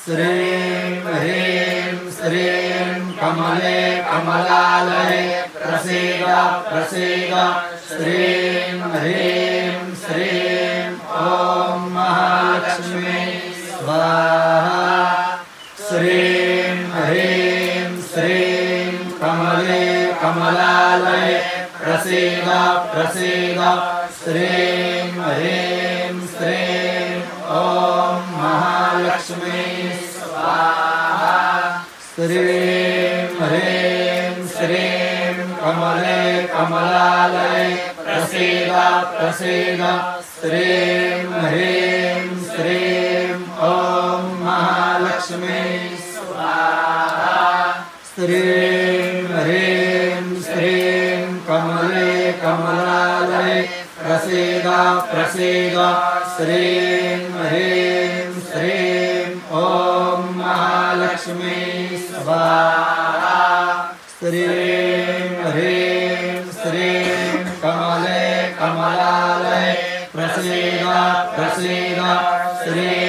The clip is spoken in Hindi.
श्रीं ह्रीं श्रीं कमले कमलालये प्रसीद प्रसीद श्रीं ह्रीं श्रीं ॐ महालक्ष्मी स्वाहा श्रीं ह्रीं श्रीं कमले कमलालये प्रसीद प्रसीद श्रीं ह्रीं श्रीं ॐ महालक्ष्मी स्वाहा श्रीं ह्रीं श्रीं कमले कमलालये प्रसीद प्रसीद श्रीं ह्रीं श्रीं ॐ महालक्ष्मी स्वाहा श्रीं ह्रीं श्रीं कमले कमलालये प्रसीद प्रसीद श्रीं ह्रीं श्रीं ॐ महालक्ष्मी स्वाहा श्रीं ह्रीं श्रीं कमले कमलालये प्रसीद प्रसीद श्रीं